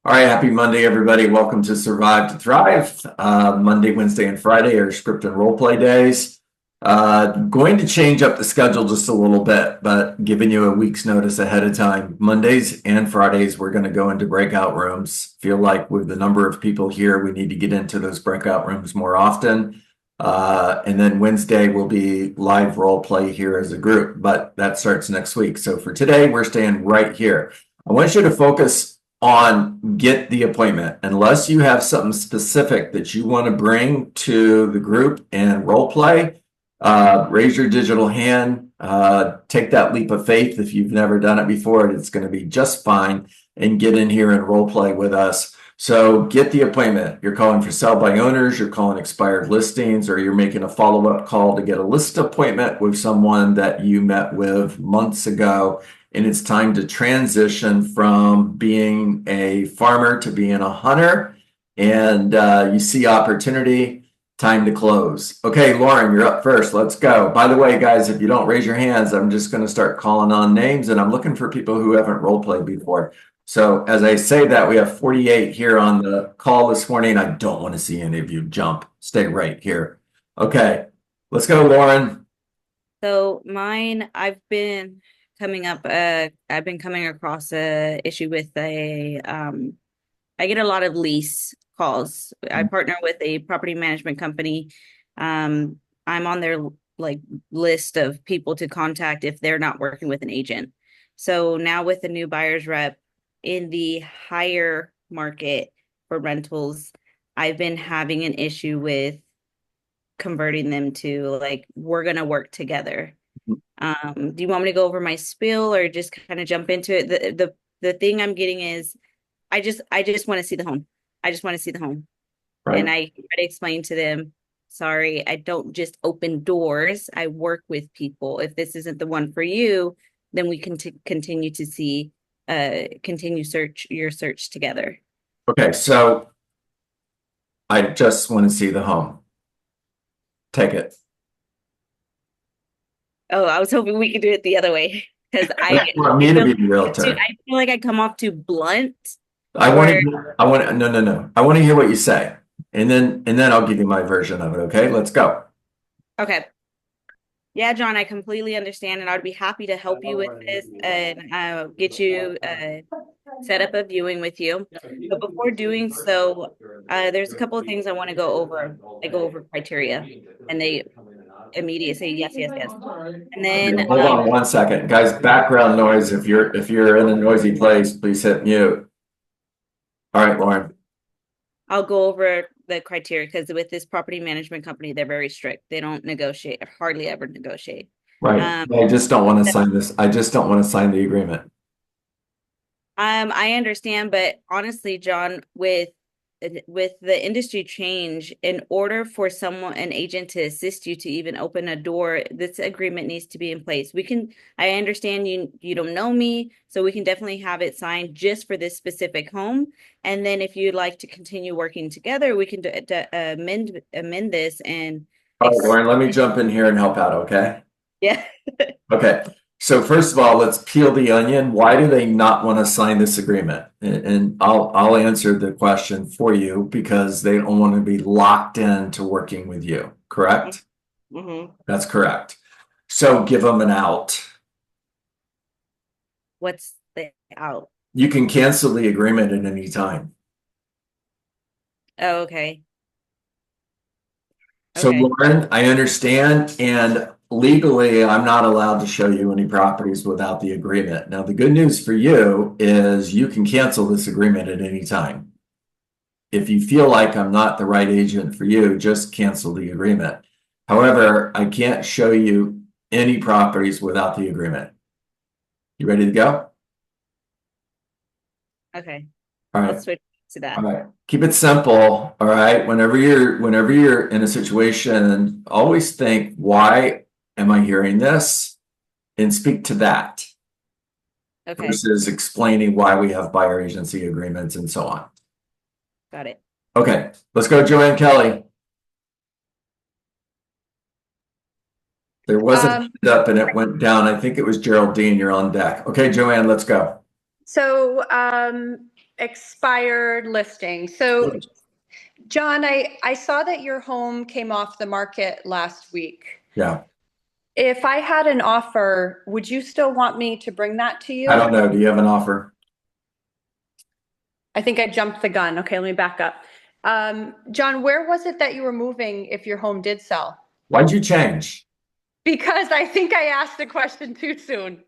All right, happy Monday, everybody. Welcome to Survive to Thrive. Monday, Wednesday, and Friday are script and role play days. Going to change up the schedule just a little bit, but giving you a week's notice ahead of time. Mondays and Fridays, we're going to go into breakout rooms. Feel like with the number of people here, we need to get into those breakout rooms more often. And then Wednesday will be live role play here as a group, but that starts next week. So for today, we're staying right here. I want you to focus on get the appointment. Unless you have something specific that you want to bring to the group and role play, raise your digital hand, take that leap of faith. If you've never done it before, it's going to be just fine, and get in here and role play with us. So get the appointment. You're calling for sell by owners, you're calling expired listings, or you're making a follow-up call to get a list appointment with someone that you met with months ago. And it's time to transition from being a farmer to being a hunter. And you see opportunity, time to close. Okay, Lauren, you're up first. Let's go. By the way, guys, if you don't raise your hands, I'm just going to start calling on names, and I'm looking for people who haven't role played before. So as I say that, we have 48 here on the call this morning. I don't want to see any of you jump. Stay right here. Okay, let's go, Lauren. So mine, I've been coming across a issue with I get a lot of lease calls. I partner with a property management company. I'm on their list of people to contact if they're not working with an agent. So now with the new buyer's rep in the higher market for rentals, I've been having an issue with converting them to we're gonna work together. Do you want me to go over my spiel or just kind of jump into it? The thing I'm getting is I just want to see the home. I just want to see the home. Right. And I try to explain to them, sorry, I don't just open doors. I work with people. If this isn't the one for you, then we can continue to see continue your search together. Okay, so I just want to see the home. Take it. Oh, I was hoping we could do it the other way because You want me to be the realtor. I feel like I come off too blunt I want or to, no, no, no. I want to hear what you say. And then I'll give you my version of it. Okay, let's go. okay. Yeah, John, I completely understand, and I'd be happy to help you with this and get you set up a viewing with you. But before doing so, there's a couple of things I want to go over. I go over criteria, and they immediately say yes, yes, yes. And Okay, then hold on one second. Guys, background noise. If you're in a noisy place, please hit mute. All right, Lauren. I'll go over the criteria because with this property management company, they're very strict. They don't negotiate, hardly ever negotiate. Right. Um, I just don't want to sign this. I just don't want to sign the agreement. I understand, but honestly, John, with the industry change, in order for an agent to assist you to even open a door, this agreement needs to be in place. I understand you don't know me, so we can definitely have it signed just for this specific home. And then if you'd like to continue working together, we can amend this and All right, Lauren, let me jump in here and help out, okay? yeah. Okay. So first of all, let's peel the onion. Why do they not want to sign this agreement? And I'll answer the question for you because they don't want to be locked into working with you. Correct? Mm-hmm. That's correct. So give them an out. What's the out? You can cancel the agreement at any time. Oh, okay. So Okay. Lauren, I understand, and legally, I'm not allowed to show you any properties without the agreement. Now, the good news for you is you can cancel this agreement at any time. If you feel like I'm not the right agent for you, just cancel the agreement. However, I can't show you any properties without the agreement. You ready to go? Okay. All I'll right. switch to All that. right. Keep it simple. All right. Whenever you're in a situation, always think, why am I hearing this? And speak to that Okay. versus explaining why we have buyer agency agreements and so on. Got it. Okay, let's go, Joanne Kelly. There was a hand Um, up and it went down. I think it was Geraldine. You're on deck. Okay, Joanne, let's go. so expired listing. So, John, I saw that your home came off the market last week. Yeah. If I had an offer, would you still want me to bring that to I you? don't know. Do you have an offer? I think I jumped the gun. Okay, let me back up. John, where was it that you were moving if your home did sell? Why'd you change? Because I think I asked the question too soon.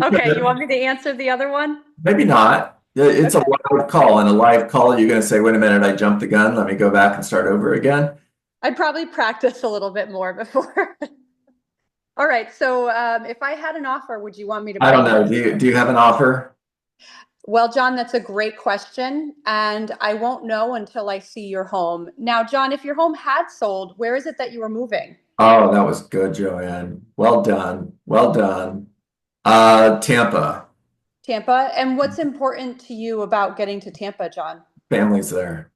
Okay, you want me to answer the other one? Maybe not. It's a Okay. live call. And a live call, you're going to say, wait a minute, I jumped the gun. Let me go back and start over again. I'd probably practice a little bit more before. All right, so if I had an offer, would you want me to I bring don't it know. to you? Do you have an offer? Well, John, that's a great question, and I won't know until I see your home. Now, John, if your home had sold, where is it that you were moving? Oh, that was good, Joanne. Well done. Well done. Tampa. Tampa. And what's important to you about getting to Tampa, John? Family's there.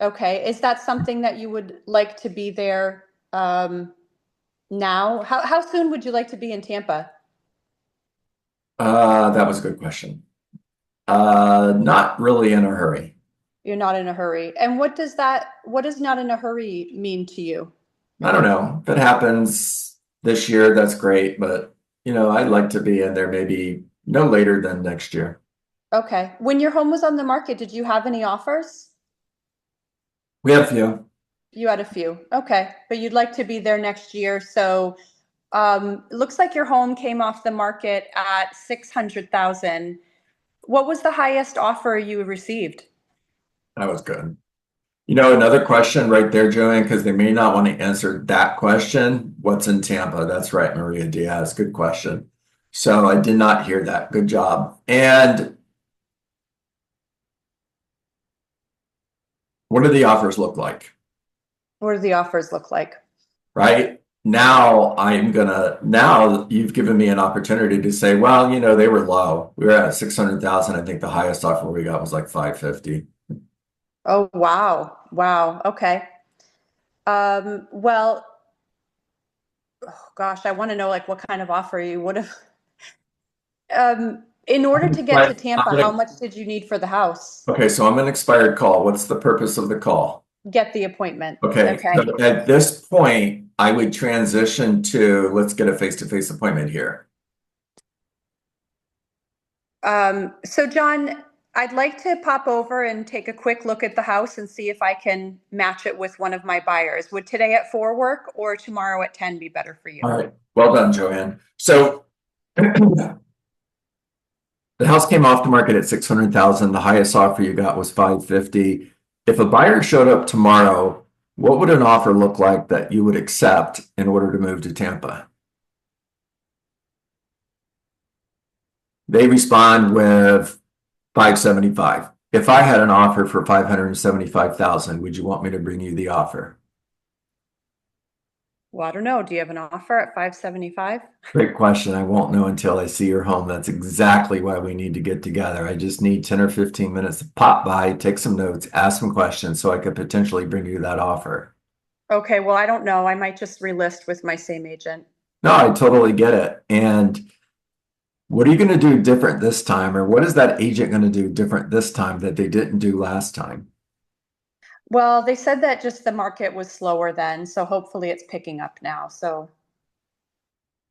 Okay, is that something that you would like to be there now? How soon would you like to be in Tampa? That was a good question. Not really in a hurry. You're not in a hurry. And what does not in a hurry mean to you? I don't know. If it happens this year, that's great. But, I'd like to be in there maybe no later than next year. Okay. When your home was on the market, did you have any offers? We have a few. You had a few. Okay. But you'd like to be there next year. So looks like your home came off the market at 600,000. What was the highest offer you received? That was good. Another question right there, Joanne, because they may not want to answer that question. What's in Tampa? That's right, Maria Diaz. Good question. So I did not hear that. Good job. And what do the offers look like? What do the offers look like? Right? Now you've given me an opportunity to say, well, they were low. We were at 600,000. I think the highest offer we got was like 550. Oh, wow. Wow. Okay. Well, oh gosh, I want to know like what kind of offer you would have. In order to get to But Tampa, how much did you need for the house? okay, so I'm an expired call. What's the purpose of the call? Get the appointment. Okay, Okay. so at this point, I would transition to let's get a face-to-face appointment here. So John, I'd like to pop over and take a quick look at the house and see if I can match it with one of my buyers. Would today at 4 work or tomorrow at 10 be better for you? All right, well done, Joanne. So the house came off the market at 600,000. The highest offer you got was 550. If a buyer showed up tomorrow, what would an offer look like that you would accept in order to move to Tampa? They respond with 575. If I had an offer for 575,000, would you want me to bring you the offer? Well, I don't know. Do you have an offer at 575? Great question. I won't know until I see your home. That's exactly why we need to get together. I just need 10 or 15 minutes to pop by, take some notes, ask some questions so I could potentially bring you that offer. Okay, well, I don't know. I might just relist with my same agent. No, I totally get it. And what are you going to do different this time? Or what is that agent going to do different this time that they didn't do last time? Well, they said that just the market was slower then, so hopefully it's picking up now. So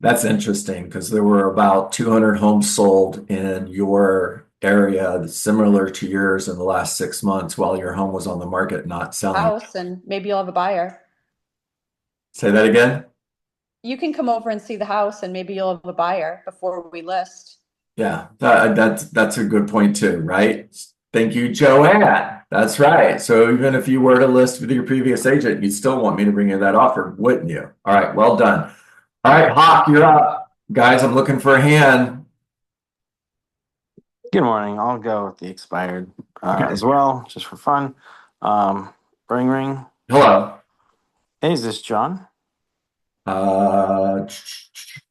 That's interesting because there were about 200 homes sold in your area similar to yours in the last 6 months while your home was on the market not selling. house, and maybe you'll have a buyer. Say that again? You can come over and see the house and maybe you'll have a buyer before we list. Yeah, that's a good point too, right? Thank you, Joanne. That's right. So even if you were to list with your previous agent, you'd still want me to bring you that offer, wouldn't you? All right, well done. All right, Hawk, you're up. Guys, I'm looking for a hand. Good morning. I'll go with the expired Okay. as well, just for fun. Ring ring. Hello. Hey, is this John?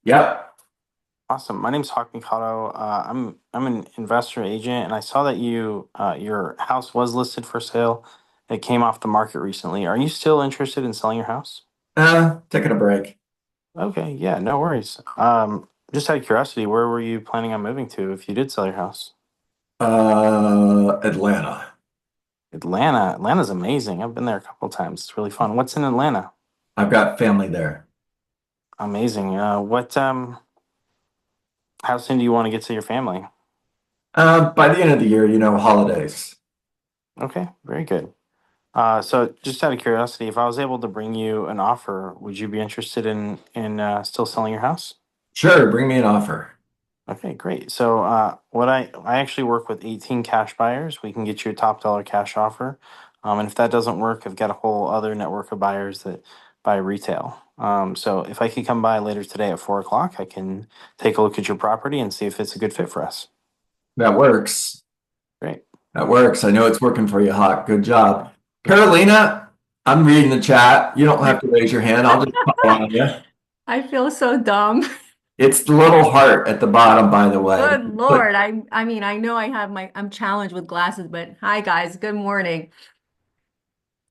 Yep. Awesome. My name's Hawk Mikado. I'm an investor agent, and I saw that your house was listed for sale. It came off the market recently. Are you still interested in selling your house? Taking a break. Okay, yeah, no worries. Just out of curiosity, where were you planning on moving to if you did sell your house? Atlanta. Atlanta's amazing. I've been there a couple times. It's really fun. What's in Atlanta? I've got family there. Amazing. How soon do you want to get to your family? By the end of the year, holidays. Okay, very good. So just out of curiosity, if I was able to bring you an offer, would you be interested in still selling your house? Sure, bring me an offer. Okay, great. So what I actually work with 18 cash buyers. We can get you a top dollar cash offer. And if that doesn't work, I've got a whole other network of buyers that buy retail. So if I could come by later today at 4 o'clock, I can take a look at your property and see if it's a good fit for us. That works. Great. That works. I know it's working for you, Hawk. Good job. Carolina, I'm reading the chat. You don't have to raise your hand. I'll just call on you. I feel so dumb. It's the little heart at the bottom, by the way. Good Lord. I mean, I know I'm challenged with glasses, but hi guys, good morning.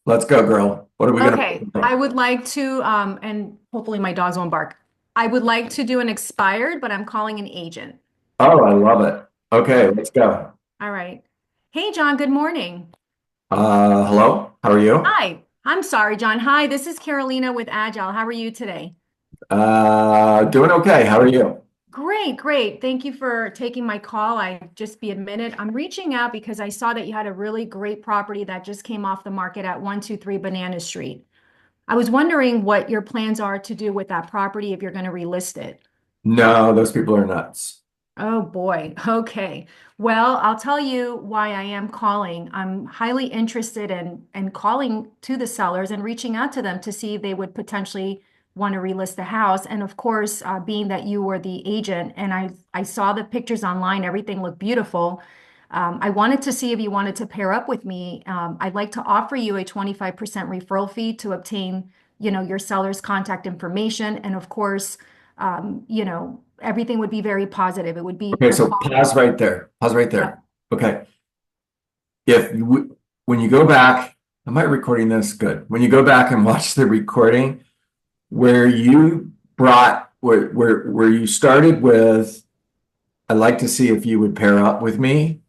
Let's go, girl. What are we Okay, gonna I would like to, and hopefully my dogs won't bark. I would like to do an expired, but I'm calling an agent. Oh, I love it. Okay, let's go. All right. Hey, John, good morning. Hello. How are you? Hi. I'm sorry, John. Hi, this is Carolina with Agile. How are you today? Doing okay. How are you? Great, great. Thank you for taking my call. I just be admitted. I'm reaching out because I saw that you had a really great property that just came off the market at 123 Banana Street. I was wondering what your plans are to do with that property if you're going to relist it. No, those people are nuts. Oh boy. Okay. Well, I'll tell you why I am calling. I'm highly interested in calling to the sellers and reaching out to them to see if they would potentially want to relist the house. And of course, being that you were the agent and I saw the pictures online, everything looked beautiful. I wanted to see if you wanted to pair up with me. I'd like to offer you a 25% referral fee to obtain, your seller's contact information. And of course, everything would be very positive. It would be Okay, so pause right there. Pause right there. Okay. When you go back, am I recording this? Good. When you go back and watch the recording, where you started with, I'd like to see if you would pair up with me.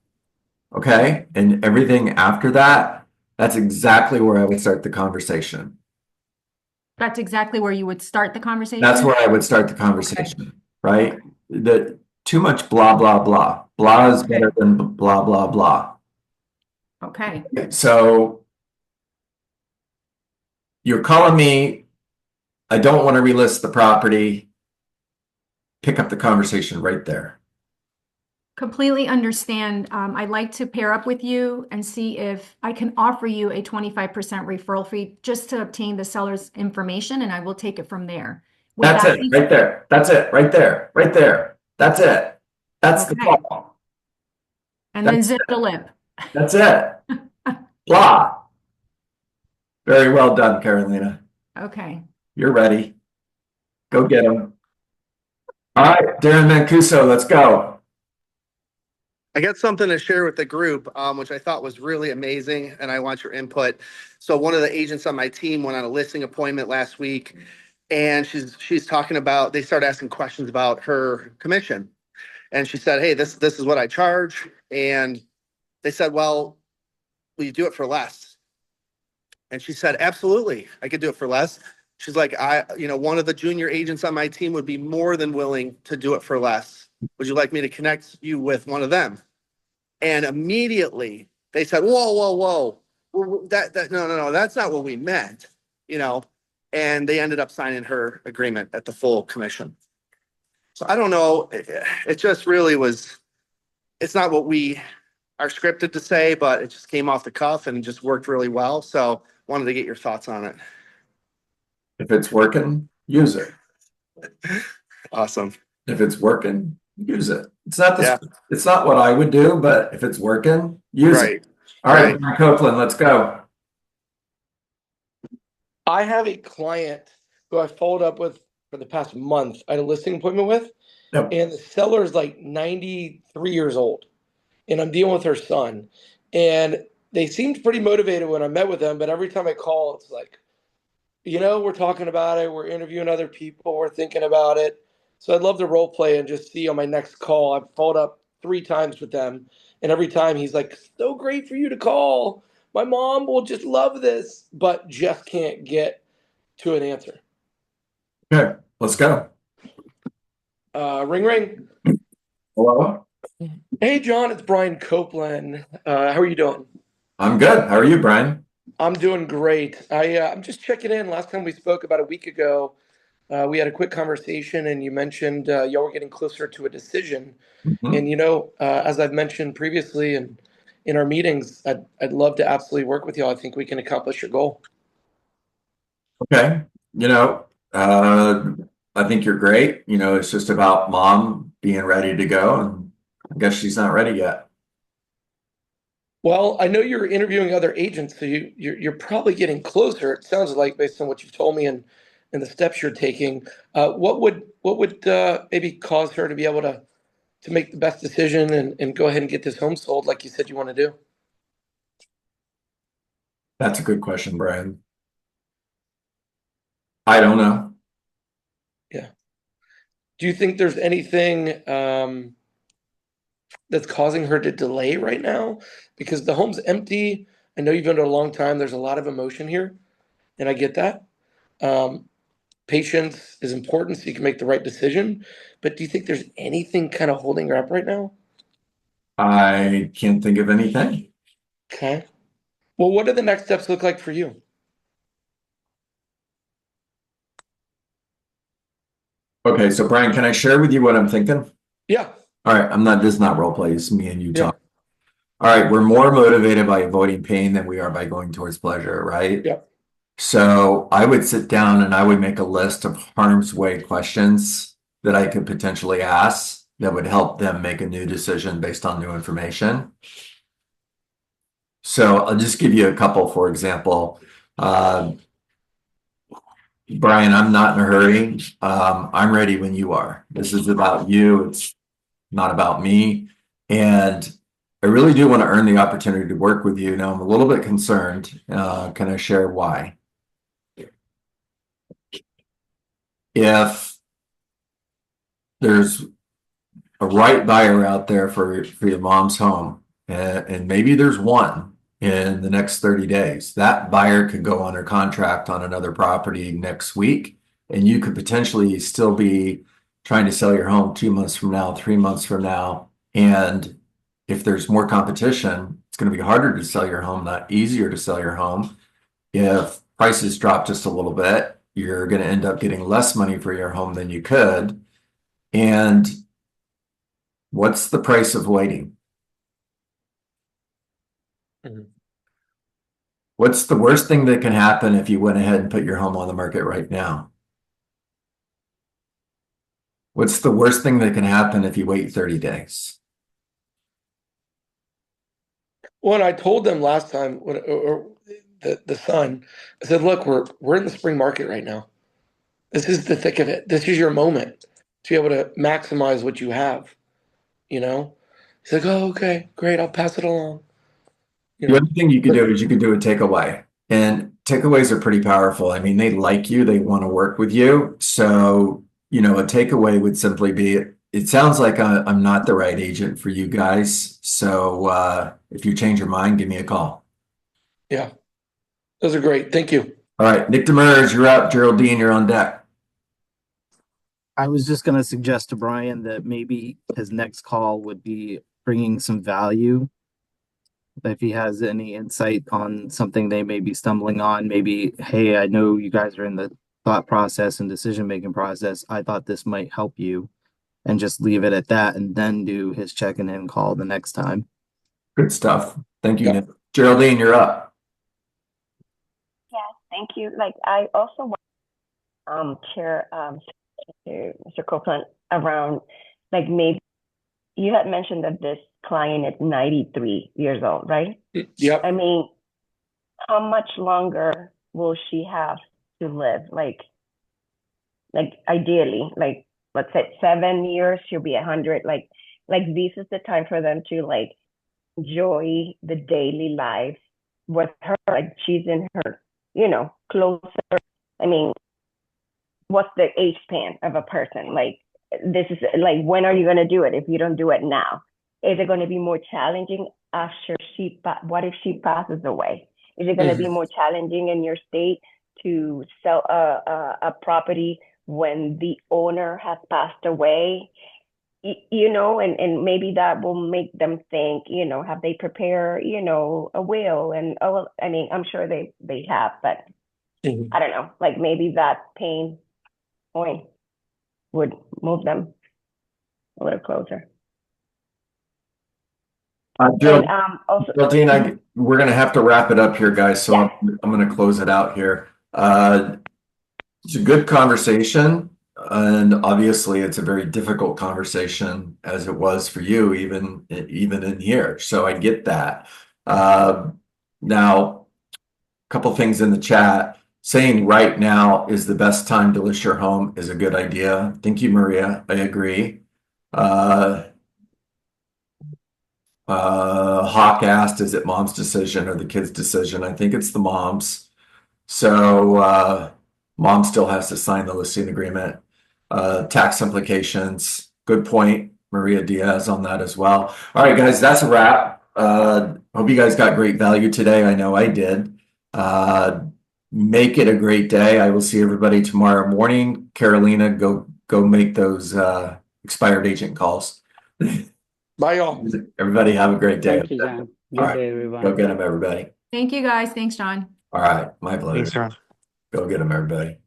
Okay. And everything after that, that's exactly where I would start the conversation. That's exactly where you would start the conversation. That's where I would start the conversation, right? Too much blah, blah, blah. Blah is better than blah, blah, blah. Okay. So you're calling me, I don't want to relist the property. Pick up the conversation right there. Completely understand. I'd like to pair up with you and see if I can offer you a 25% referral fee just to obtain the seller's information, and I will take it from there. That's it, right there. That's it, right there, right there. That's it. That's the call. And then zip the lip. That's it. Blah. Very well done, Carolina. Okay. You're ready. Go get them. All right, Darren Mancuso, let's go. I got something to share with the group, which I thought was really amazing, and I want your input. So one of the agents on my team went on a listing appointment last week, and she's talking about, they started asking questions about her commission. And she said, hey, this is what I charge. And they said, well, will you do it for less? And she said, absolutely, I could do it for less. She's like, one of the junior agents on my team would be more than willing to do it for less. Would you like me to connect you with one of them? And immediately they said, whoa. No, that's not what we meant, and they ended up signing her agreement at the full commission. So I don't know. It just really was, it's not what we are scripted to say, but it just came off the cuff and just worked really well. So wanted to get your thoughts on it. If it's working, use it. Awesome. If it's working, use it. It's not what I would do, but if it's working, use it. All right, Brian Copeland, let's go. I have a client who I followed up with for the past month. I had a listing appointment with, and the seller is like 93 years old, and I'm dealing with her son. And they seemed pretty motivated when I met with them, but every time I call, it's like, we're talking about it, we're interviewing other people, we're thinking about it. So I'd love to role play and just see on my next call. I've followed up 3 times with them, And every time he's like, so great for you to call. My mom will just love this, but just can't get to an answer. Okay, let's go. Ring, ring. Hello? Hey, John, it's Brian Copeland. How are you doing? I'm good. How are you, Brian? I'm doing great. I'm just checking in. Last time we spoke about a week ago, we had a quick conversation, and you mentioned y'all were getting closer to a decision. Mhm. And as I've mentioned previously, and in our meetings, I'd love to absolutely work with y'all. I think we can accomplish your goal. Okay. I think you're great. It's just about mom being ready to go, and I guess she's not ready yet. Well, I know you're interviewing other agents, so you're probably getting closer. It sounds like, based on what you've told me and the steps you're taking. What would maybe cause her to be able to make the best decision and go ahead and get this home sold like you said you want to do? That's a good question, Brian. I don't know. Yeah. Do you think there's anything that's causing her to delay right now? Because the home's empty. I know you've been there a long time. There's a lot of emotion here, and I get that. Um, Patience is important so you can make the right decision. But do you think there's anything kind of holding her up right now? I can't think of anything. Okay. Well, what do the next steps look like for you? Okay, so Brian, can I share with you what I'm thinking? Yeah. All right, this is not role play, it's me and you Yeah. talk. All right, we're more motivated by avoiding pain than we are by going towards pleasure, right? Yeah. So I would sit down and I would make a list of harm's way questions that I could potentially ask that would help them make a new decision based on new information. So I'll just give you a couple, for example. Brian, I'm not in a hurry. I'm ready when you are. This is about you. It's not about me. And I really do want to earn the opportunity to work with you. Now, I'm a little bit concerned. Can I share why? If there's a right buyer out there for your mom's home, and maybe there's one in the next 30 days, that buyer could go under contract on another property next week, and you could potentially still be trying to sell your home 2 months from now, 3 months from now. And if there's more competition, it's going to be harder to sell your home, not easier to sell your home. If prices drop just a little bit, you're going to end up getting less money for your home than you could. And what's the price of waiting? Mhm. What's the worst thing that can happen if you went ahead and put your home on the market right now? What's the worst thing that can happen if you wait 30 days? Well, I told them last time, or the son, I said, look, we're in the spring market right now. This is the thick of it. This is your moment to be able to maximize what you have, you know? He's like, oh, okay, great, I'll pass it along. The other thing you could do is you could do a takeaway. And takeaways are pretty powerful. I mean, they like you, they want to work with you. So, a takeaway would simply be, it sounds like I'm not the right agent for you guys. So if you change your mind, give me a call. Yeah, those are great. Thank you. All right, Nick Demers, you're up. Geraldine, you're on deck. I was just going to suggest to Brian that maybe his next call would be bringing some value. If he has any insight on something they may be stumbling on, maybe, hey, I know you guys are in the thought process and decision-making process. I thought this might help you, and just leave it at that and then do his checking in call the next time. Good stuff. Thank you, Yeah. Nick. Geraldine, you're up. Yes, thank you. Like I also want share to Mr. Copeland around like maybe you had mentioned that this client is 93 years old, right? Yep. I mean, how much longer will she have to live? Like ideally, like let's say 7 years, she'll be 100. Like this is the time for them to like enjoy the daily life with her. Like she's in her, closer. I mean, what's the age span of a person? Like this is like when are you going to do it if you don't do it now? Is it going to be more challenging after what if she passes away? Is it going to be more challenging in your state to sell a property when the owner has passed away? You know, and maybe that will make them think, you know, have they prepared, you know, a will? And I mean, I'm sure they have, but I don't know, like maybe that pain point would move them a little closer. Jill, And also, Dean, we're going to have to wrap it up here, guys. So Yeah. I'm going to close it out here. It's a good conversation. And obviously it's a very difficult conversation as it was for you, even in here. So I get that. Now, a couple things in the chat saying right now is the best time to list your home is a good idea. Thank you, Maria. I agree. Hawk asked, is it mom's decision or the kid's decision? I think it's the mom's. So mom still has to sign the listing agreement. Tax implications. Good point, Maria Diaz, on that as well. All right, guys, that's a wrap. Hope you guys got great value today. I know I did. Make it a great day. I will see everybody tomorrow morning. Carolina, go make those expired agent calls. Bye, y'all. Everybody have a great day. Thank you, John. Good All right. day, everyone. Go get them, everybody. Thank you guys. Thanks, John. All right, my pleasure. Thanks, Ron. Go get them, everybody.